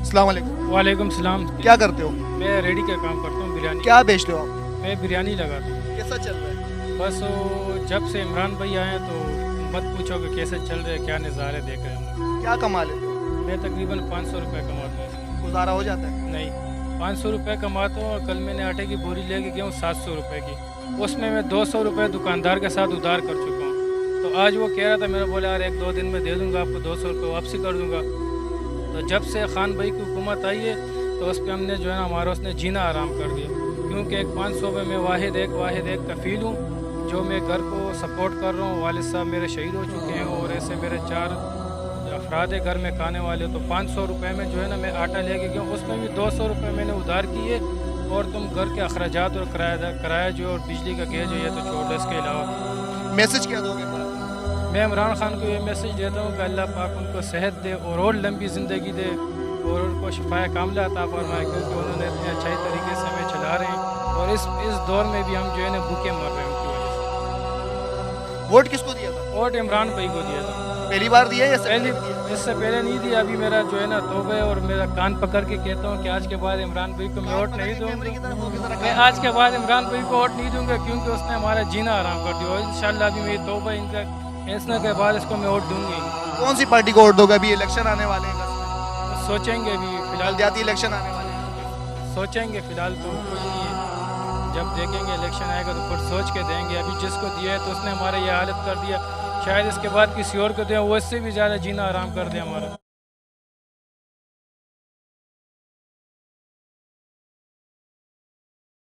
अस्सलाम वालेकुम। वालेकुम सलाम। क्या करते हो? मैं रेडी का काम करता हूँ, बिरयानी। क्या बेचते हो आप? मैं बिरयानी लगाता हूँ। कैसा चल रहा है? बस वो जब से इमरान भाई आए हैं तो मत पूछो कि कैसे चल रहे हैं, क्या नज़ारे देख रहे हैं हम लोग। क्या कमा लेते हो? मैं तकरीबन 500 रुपये कमाता हूँ। गुजारा हो जाता है? नहीं, 500 रुपये कमाता हूँ और कल मैंने आटे की बोरी लेके गया हूँ 700 रुपये की। उसमें मैं 200 रुपये दुकानदार के साथ उधार कर चुका हूँ। तो आज वो कह रहा था, मेरा बोला यार 1-2 दिन में दे दूँगा आपको, 200 रुपये वापसी कर दूँगा। तो जब से खान भाई की हुकूमत आई है तो उस पर हमने जो है ना हमारा उसने जीना आराम कर दिया, क्योंकि एक 500 में मैं वाहिद एक कफ़ील हूँ जो मैं घर को सपोर्ट कर रहा हूँ। वालिद साहब मेरे शहीद हो चुके हैं और ऐसे मेरे 4 अफराद है घर में खाने वाले। तो 500 रुपये में जो है ना मैं आटा लेके गया, उसमें भी 200 रुपये मैंने उधार किए और तुम घर के अखराजात और किराया जो और बिजली का गैस जो है तो छोड़ दो। इसके अलावा मैसेज क्या दोगे? मैं इमरान खान को ये मैसेज देता हूँ कि अल्लाह पाक उनको सेहत दे और लंबी ज़िंदगी दे और उनको शिफाए कामला अता फरमाए, क्योंकि उन्होंने इतने अच्छे तरीके से हमें चला रहे हैं और इस दौर में भी हम जो है ना भूखे मर रहे हैं उनकी वजह से। वोट किसको दिया था? वोट इमरान भाई को दिया था। पहली बार दिया या पहली इससे पहले नहीं दिया। अभी मेरा जो है ना तौबा है और मेरा कान पकड़ के कहता हूँ कि आज के बाद इमरान भाई को मैं वोट नहीं दूँगा। मैं आज के बाद इमरान भाई को वोट नहीं दूँगा, क्योंकि उसने हमारा जीना आराम कर दिया और इंशाल्लाह अभी मेरी तौबा इनका फैसला के बाद इसको मैं वोट दूँगी। कौन सी पार्टी को वोट दोगे? अभी इलेक्शन आने वाले हैं, सोचेंगे अभी फिलहाल, जाती इलेक्शन आने वाले हैं। सोचेंगे फिलहाल तो कुछ नहीं है। जब देखेंगे इलेक्शन आएगा तो फिर सोच के देंगे। अभी जिसको दिया है तो उसने हमारे ये हालत कर दिया, शायद इसके बाद किसी और को दें वो इससे भी ज़्यादा जीना आराम कर दे हमारा।